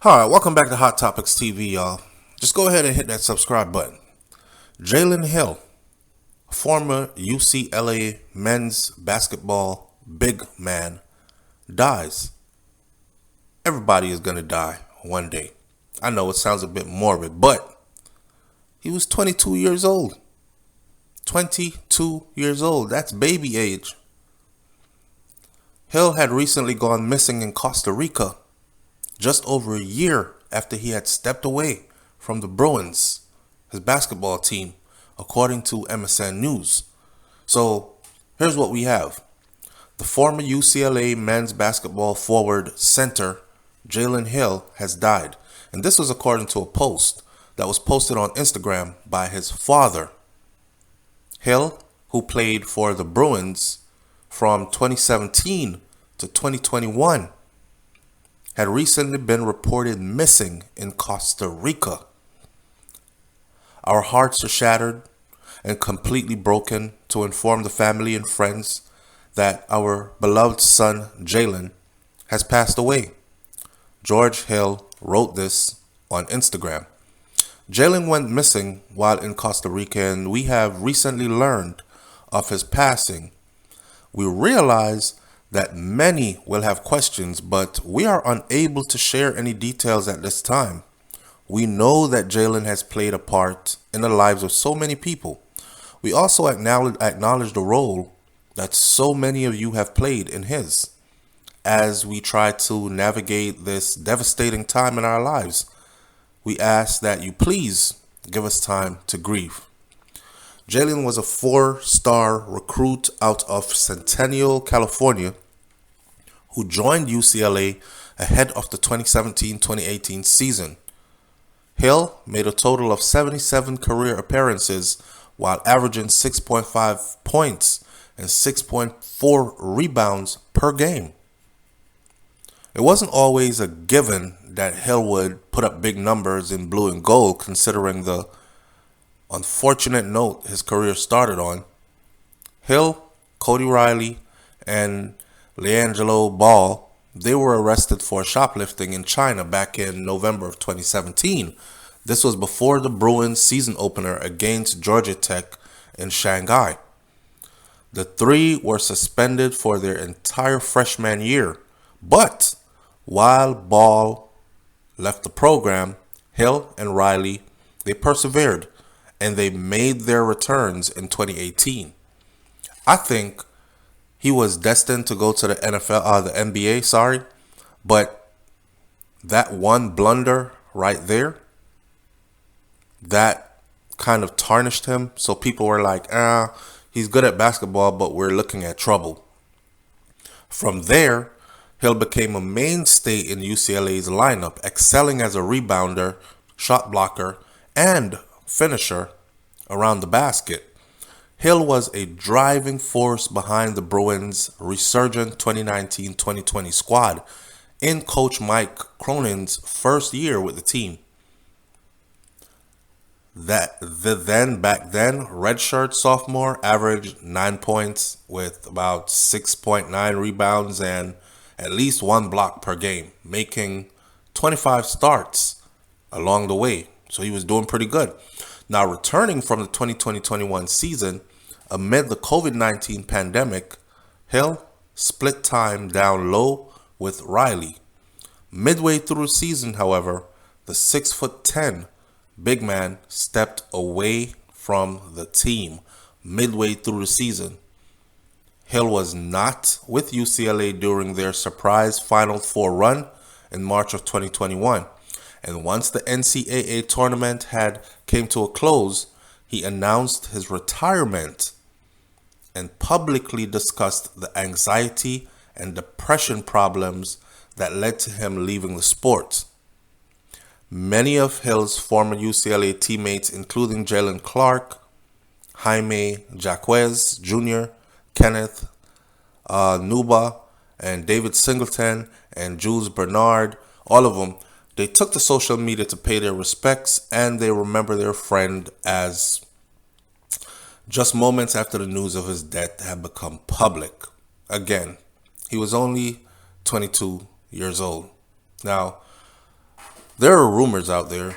Alright, welcome back to Hot Topics TV, y'all. Just go ahead and hit that subscribe button. Jalen Hill, former UCLA men's basketball big man, dies. Everybody is gonna die one day. I know it sounds a bit morbid, but he was 22 years old. 22 years old. That's baby age. Hill had recently gone missing in Costa Rica, just over a year after he had stepped away from the Bruins, his basketball team, according to MSN News. So here's what we have. The former UCLA men's basketball forward center, Jalen Hill, has died. And this was according to a post that was posted on Instagram by his father. Hill, who played for the Bruins from 2017 to 2021, had recently been reported missing in Costa Rica. Our hearts are shattered and completely broken to inform the family and friends that our beloved son, Jalen, has passed away. George Hill wrote this on Instagram. Jalen went missing while in Costa Rica, and we have recently learned of his passing. We realize that many will have questions, but we are unable to share any details at this time. We know that Jalen has played a part in the lives of so many people. We also acknowledge the role that so many of you have played in his as we try to navigate this devastating time in our lives. We ask that you please give us time to grieve. Jalen was a 4-star recruit out of Centennial, California, who joined UCLA ahead of the 2017-2018 season. Hill made a total of 77 career appearances while averaging 6.5 points and 6.4 rebounds per game. It wasn't always a given that Hill would put up big numbers in blue and gold, considering the unfortunate note his career started on. Hill, Cody Riley, and LiAngelo Ball, they were arrested for shoplifting in China back in November of 2017. This was before the Bruins season opener against Georgia Tech in Shanghai. The three were suspended for their entire freshman year, but while Ball left the program, Hill and Riley, they persevered and they made their returns in 2018. I think he was destined to go to the NBA, but that one blunder right there, that kind of tarnished him. So people were like, he's good at basketball, but we're looking at trouble. From there, Hill became a mainstay in UCLA's lineup, excelling as a rebounder, shot blocker, and finisher around the basket. Hill was a driving force behind the Bruins' resurgent 2019-2020 squad in Coach Mike Cronin's first year with the team. Back then, redshirt sophomore averaged 9 points with about 6.9 rebounds and at least 1 block per game, making 25 starts along the way. So he was doing pretty good. Now, returning from the 2020-21 season, amid the COVID-19 pandemic, Hill split time down low with Riley. Midway through the season, however, the 6'10" big man stepped away from the team midway through the season. Hill was not with UCLA during their surprise Final Four run in March of 2021. And once the NCAA tournament came to a close, he announced his retirement and publicly discussed the anxiety and depression problems that led to him leaving the sport. Many of Hill's former UCLA teammates, including Jalen Clark, Jaime Jaquez Jr., Kenneth Nuba, and David Singleton, and Jules Bernard, all of them, they took to social media to pay their respects, and they remember their friend as just moments after the news of his death had become public. Again, he was only 22 years old. Now, There are rumors out there,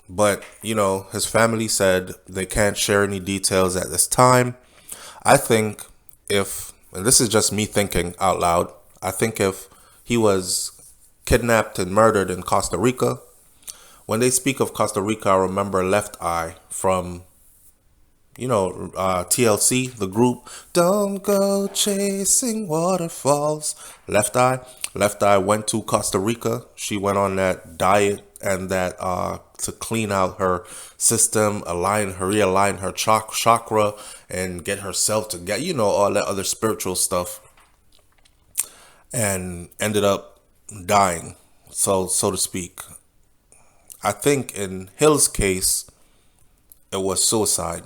but his family said they can't share any details at this time. I think if, and this is just me thinking out loud, I think if he was kidnapped and murdered in Costa Rica, when they speak of Costa Rica, I remember Left Eye from, TLC, the group. Don't go chasing waterfalls. Left Eye went to Costa Rica. She went on that diet and that to clean out her system, realign her chakra, and get herself to get all that other spiritual stuff, and ended up dying, so to speak. I think in Hill's case, it was suicide.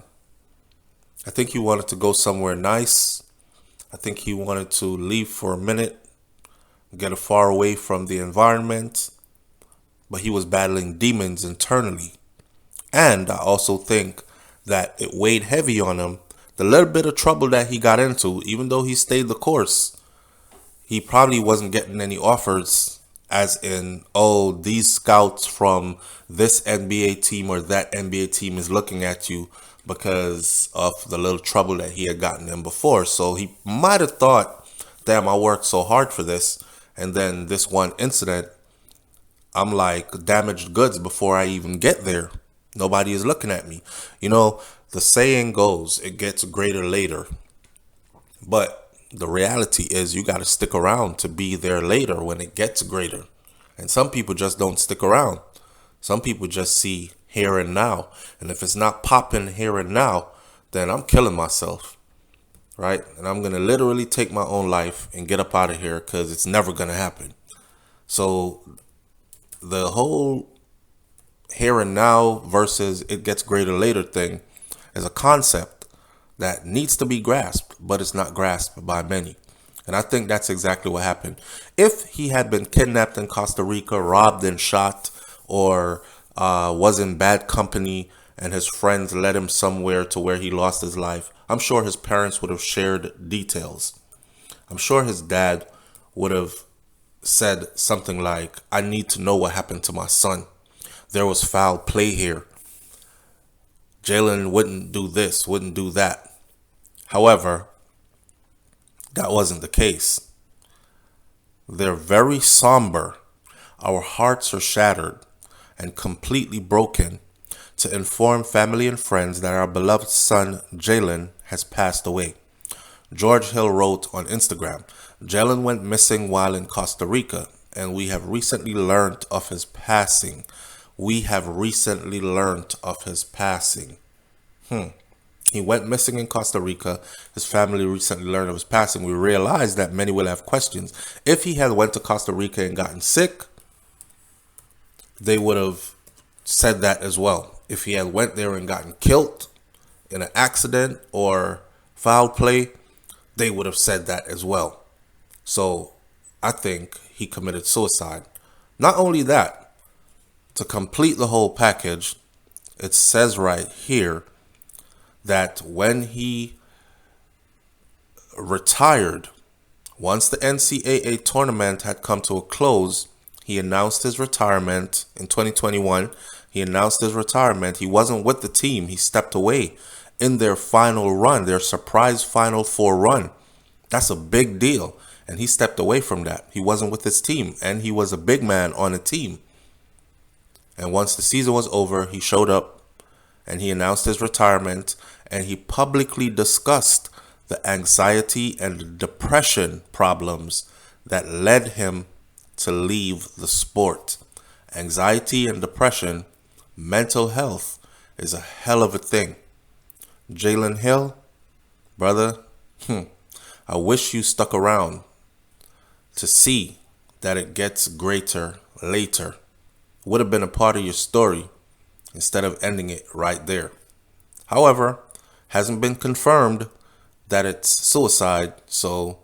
I think he wanted to go somewhere nice. I think he wanted to leave for a minute, get far away from the environment, but he was battling demons internally. And I also think that it weighed heavy on him. The little bit of trouble that he got into, even though he stayed the course, he probably wasn't getting any offers as in, oh, these scouts from this NBA team or that NBA team is looking at you because of the little trouble that he had gotten in before. So he might have thought, damn, I worked so hard for this. And then this one incident, I'm like damaged goods before I even get there. Nobody is looking at me. The saying goes, it gets greater later. But the reality is you got to stick around to be there later when it gets greater. And some people just don't stick around. Some people just see here and now. And if it's not popping here and now, then I'm killing myself. Right? And I'm going to literally take my own life and get up out of here because it's never going to happen. So the whole here and now versus it gets greater later thing is a concept that needs to be grasped, but it's not grasped by many. And I think that's exactly what happened. If he had been kidnapped in Costa Rica, robbed and shot, or was in bad company and his friends led him somewhere to where he lost his life, I'm sure his parents would have shared details. I'm sure his dad would have said something like, I need to know what happened to my son. There was foul play here. Jalen wouldn't do this, wouldn't do that. However, that wasn't the case. They're very somber. Our hearts are shattered and completely broken to inform family and friends that our beloved son, Jalen, has passed away. George Hill wrote on Instagram, Jalen went missing while in Costa Rica, and we have recently learned of his passing. He went missing in Costa Rica. His family recently learned of his passing. We realized that many will have questions. If he had went to Costa Rica and gotten sick, they would have said that as well. If he had went there and gotten killed in an accident or foul play, they would have said that as well. So I think he committed suicide. Not only that, to complete the whole package, it says right here that when he retired, once the NCAA tournament had come to a close, he announced his retirement in 2021. He announced his retirement. He wasn't with the team. He stepped away in their final run, their surprise Final Four run. That's a big deal. And he stepped away from that. He wasn't with his team, and he was a big man on a team. And once the season was over, he showed up and he announced his retirement, and he publicly discussed the anxiety and depression problems that led him to leave the sport. Anxiety and depression, mental health is a hell of a thing. Jalen Hill, brother, I wish you stuck around to see that it gets greater later. Would have been a part of your story instead of ending it right there. However, hasn't been confirmed that it's suicide, so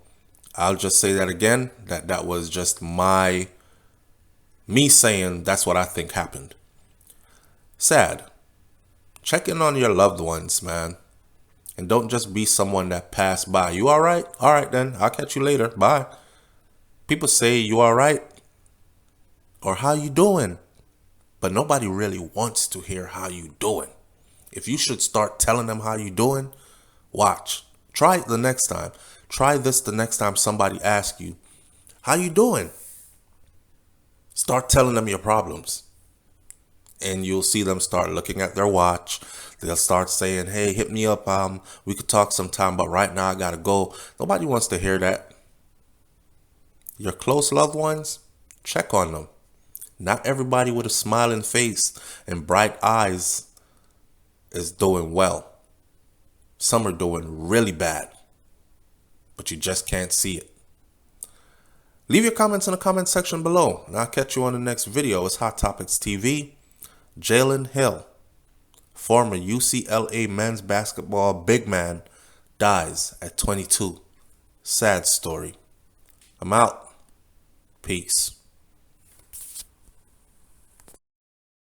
I'll just say that again, that was just me saying that's what I think happened. Sad. Check in on your loved ones, man. And don't just be someone that passed by. You all right? All right, then. I'll catch you later. Bye. People say, you all right? Or how you doing? But nobody really wants to hear how you doing. If you should start telling them how you doing, watch. Try it the next time. Try this the next time somebody asks you, how you doing? Start telling them your problems. And you'll see them start looking at their watch. They'll start saying, hey, hit me up. We could talk sometime, but right now I gotta go. Nobody wants to hear that. Your close loved ones, check on them. Not everybody with a smiling face and bright eyes is doing well. Some are doing really bad, but you just can't see it. Leave your comments in the comment section below, and I'll catch you on the next video. It's Hot Topics TV. Jalen Hill, former UCLA men's basketball big man, dies at 22. Sad story. I'm out. Peace.